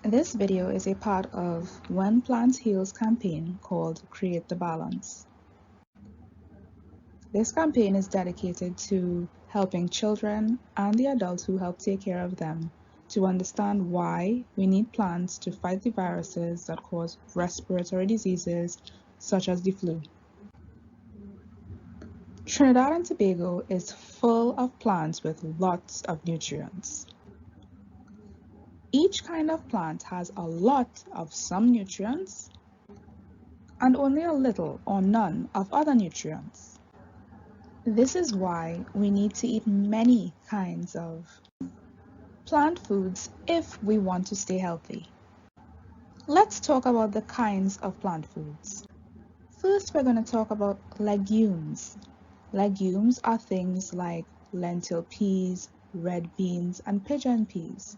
This video is a part of When Plants Heals campaign called Create the Balance. This campaign is dedicated to helping children and the adults who help take care of them to understand why we need plants to fight the viruses that cause respiratory diseases such as the flu. Trinidad and Tobago is full of plants with lots of nutrients. Each kind of plant has a lot of some nutrients and only a little or none of other nutrients. This is why we need to eat many kinds of plant foods if we want to stay healthy. Let's talk about the kinds of plant foods. First, we're going to talk about legumes. Legumes are things like lentil peas, red beans, and pigeon peas.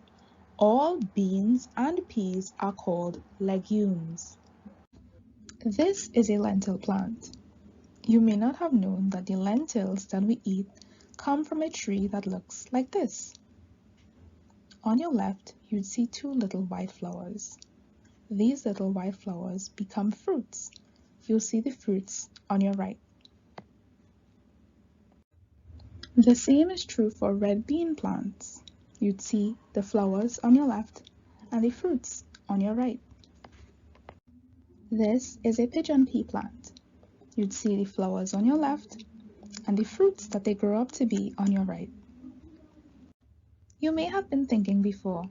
All beans and peas are called legumes. This is a lentil plant. You may not have known that the lentils that we eat come from a tree that looks like this. On your left, you'd see two little white flowers. These little white flowers become fruits. You'll see the fruits on your right. The same is true for red bean plants. You'd see the flowers on your left and the fruits on your right. This is a pigeon pea plant. You'd see the flowers on your left and the fruits that they grow up to be on your right. You may have been thinking before,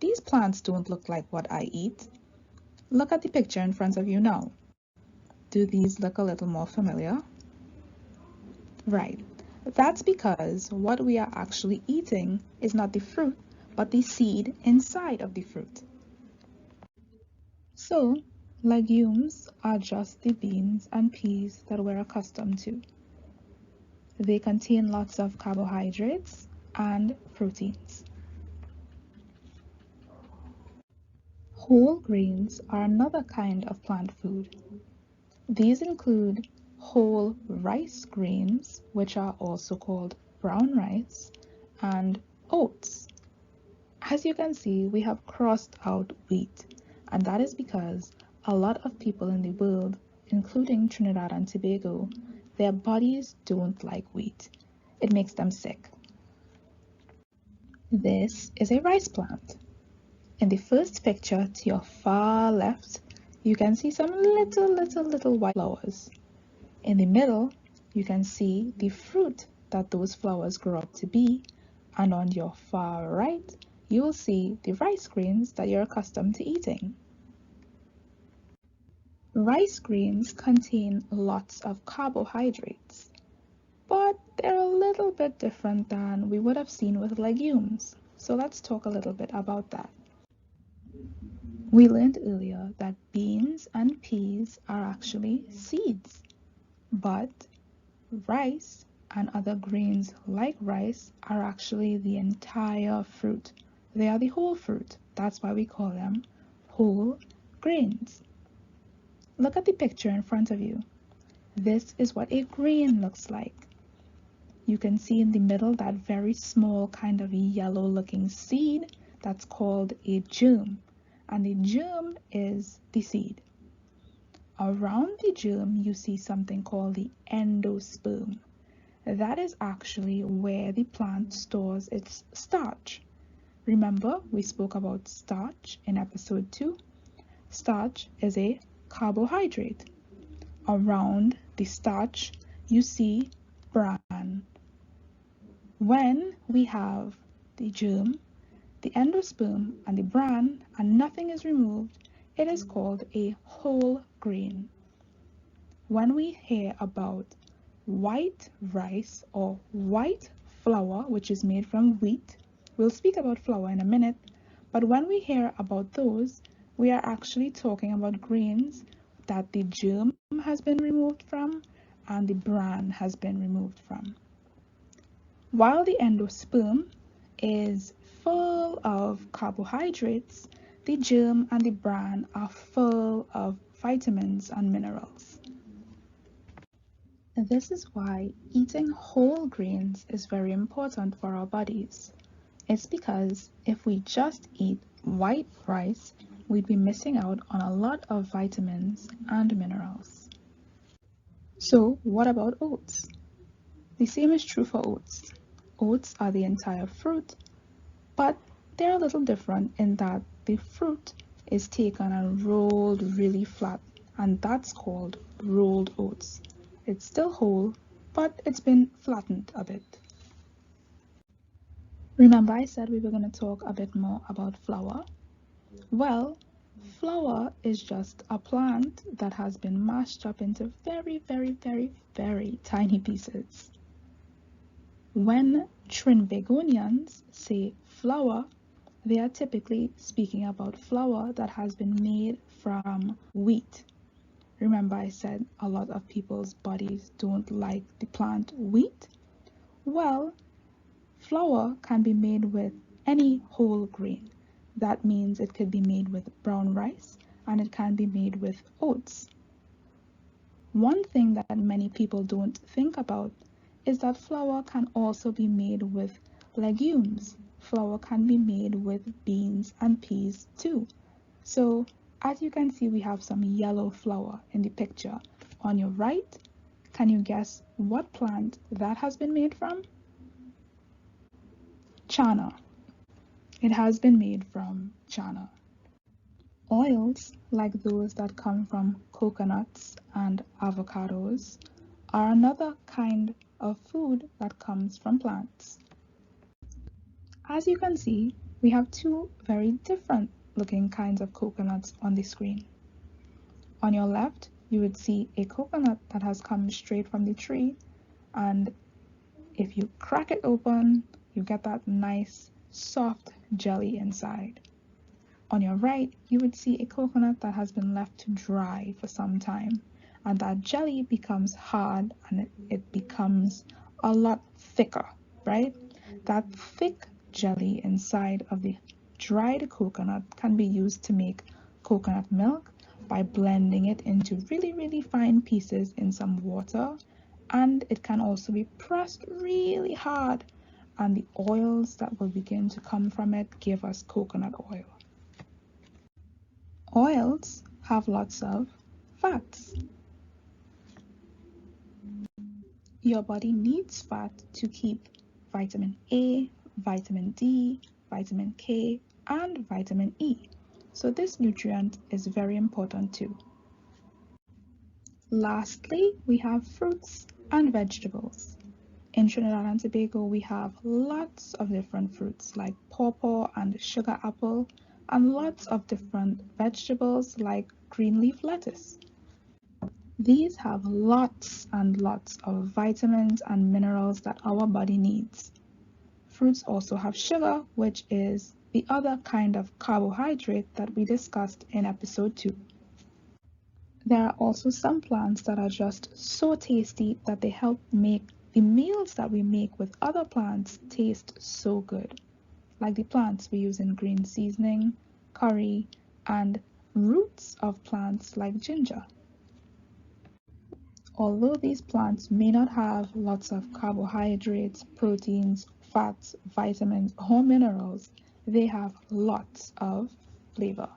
these plants don't look like what I eat. Look at the picture in front of you now. Do these look a little more familiar? Right. That's because what we are actually eating is not the fruit, but the seed inside of the fruit. So, legumes are just the beans and peas that we're accustomed to. They contain lots of carbohydrates and proteins. Whole grains are another kind of plant food. These include whole rice grains, which are also called brown rice, and oats. As you can see, we have crossed out wheat, and that is because a lot of people in the world, including Trinidad and Tobago, their bodies don't like wheat. It makes them sick. This is a rice plant. In the first picture to your far left, you can see some little white flowers. In the middle, you can see the fruit that those flowers grow up to be, and on your far right, you will see the rice grains that you're accustomed to eating. Rice grains contain lots of carbohydrates, but they're a little bit different than we would have seen with legumes. So let's talk a little bit about that. We learned earlier that beans and peas are actually seeds, but rice and other grains like rice are actually the entire fruit. They are the whole fruit. That's why we call them whole grains. Look at the picture in front of you. This is what a grain looks like. You can see in the middle that very small kind of yellow looking seed that's called a germ, and the germ is the seed. Around the germ you see something called the endosperm. That is actually where the plant stores its starch. Remember, we spoke about starch in episode 2. Starch is a carbohydrate. Around the starch you see bran. When we have the germ, the endosperm, and the bran, and nothing is removed, it is called a whole grain. When we hear about white rice or white flour, which is made from wheat, we'll speak about flour in a minute, but when we hear about those, we are actually talking about grains that the germ has been removed from and the bran has been removed from. While the endosperm is full of carbohydrates, the germ and the bran are full of vitamins and minerals. This is why eating whole grains is very important for our bodies. It's because if we just eat white rice, we'd be missing out on a lot of vitamins and minerals. So, what about oats? The same is true for oats. Oats are the entire fruit, but they're a little different in that the fruit is taken and rolled really flat, and that's called rolled oats. It's still whole, but it's been flattened a bit. Remember I said we were going to talk a bit more about flour? Well, flour is just a plant that has been mashed up into very, very, very, very tiny pieces. When Trinbagonians say flour, they are typically speaking about flour that has been made from wheat. Remember I said a lot of people's bodies don't like the plant wheat? Well, flour can be made with any whole grain. That means it could be made with brown rice and it can be made with oats. One thing that many people don't think about is that flour can also be made with legumes. Flour can be made with beans and peas too. So as you can see, we have some yellow flour in the picture. On your right, can you guess what plant that has been made from? Chana. It has been made from chana. Oils, like those that come from coconuts and avocados, are another kind of food that comes from plants. As you can see, we have two very different looking kinds of coconuts on the screen. On your left, you would see a coconut that has come straight from the tree, and if you crack it open, you get that nice soft jelly inside. On your right, you would see a coconut that has been left to dry for some time, and that jelly becomes hard and it becomes a lot thicker, right? That thick jelly inside of the dried coconut can be used to make coconut milk by blending it into really, really fine pieces in some water, and it can also be pressed really hard, and the oils that will begin to come from it give us coconut oil. Oils have lots of fats. Your body needs fat to keep vitamin A, vitamin D, vitamin K, and vitamin E. So this nutrient is very important too. Lastly, we have fruits and vegetables. In Trinidad and Tobago, we have lots of different fruits like pawpaw and sugar apple, and lots of different vegetables like green leaf lettuce. These have lots and lots of vitamins and minerals that our body needs. Fruits also have sugar, which is the other kind of carbohydrate that we discussed in episode 2. There are also some plants that are just so tasty that they help make the meals that we make with other plants taste so good, like the plants we use in green seasoning, curry, and roots of plants like ginger. Although these plants may not have lots of carbohydrates, proteins, fats, vitamins, or minerals, they have lots of flavor.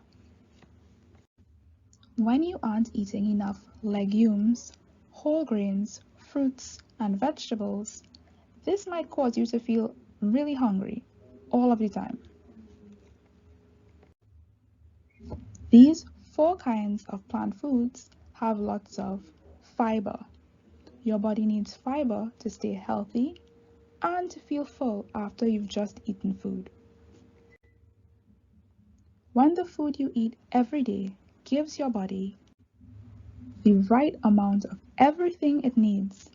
When you aren't eating enough legumes, whole grains, fruits, and vegetables, this might cause you to feel really hungry all of the time. These 4 kinds of plant foods have lots of fiber. Your body needs fiber to stay healthy and to feel full after you've just eaten food. When the food you eat every day gives your body the right amount of everything it needs,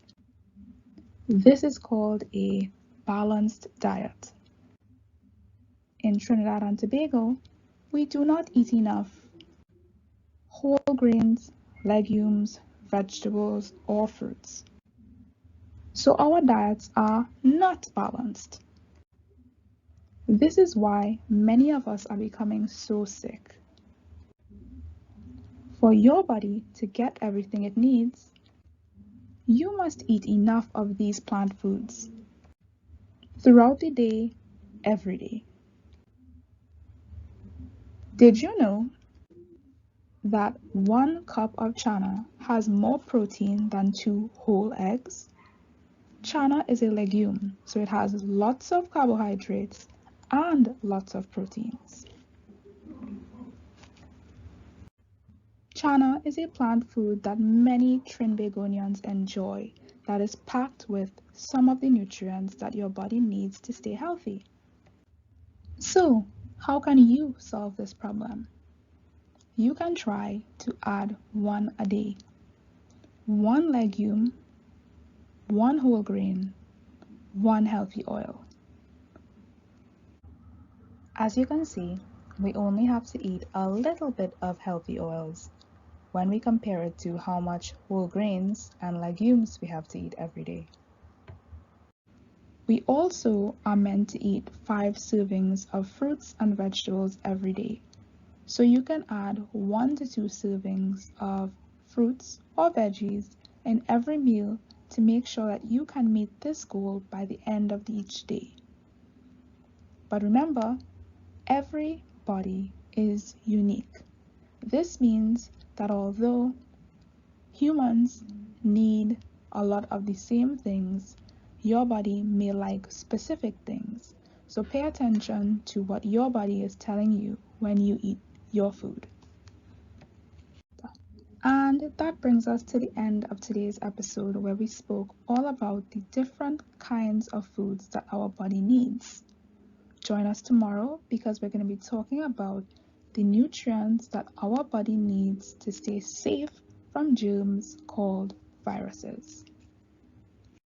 this is called a balanced diet. In Trinidad and Tobago, we do not eat enough whole grains, legumes, vegetables, or fruits. So our diets are not balanced. This is why many of us are becoming so sick. For your body to get everything it needs, you must eat enough of these plant foods. Throughout the day, every day. Did you know that 1 cup of chana has more protein than 2 whole eggs? Chana is a legume, so it has lots of carbohydrates and lots of proteins. Chana is a plant food that many Trinbagonians enjoy that is packed with some of the nutrients that your body needs to stay healthy. So, how can you solve this problem? You can try to add one a day. One legume, one whole grain, one healthy oil. As you can see, we only have to eat a little bit of healthy oils when we compare it to how much whole grains and legumes we have to eat every day. We also are meant to eat 5 servings of fruits and vegetables every day. So you can add 1 to 2 servings of fruits or veggies in every meal to make sure that you can meet this goal by the end of each day. But remember, every body is unique. This means that although humans need a lot of the same things, your body may like specific things. So pay attention to what your body is telling you when you eat your food. And that brings us to the end of today's episode where we spoke all about the different kinds of foods that our body needs. Join us tomorrow because we're going to be talking about the nutrients that our body needs to stay safe from germs called viruses.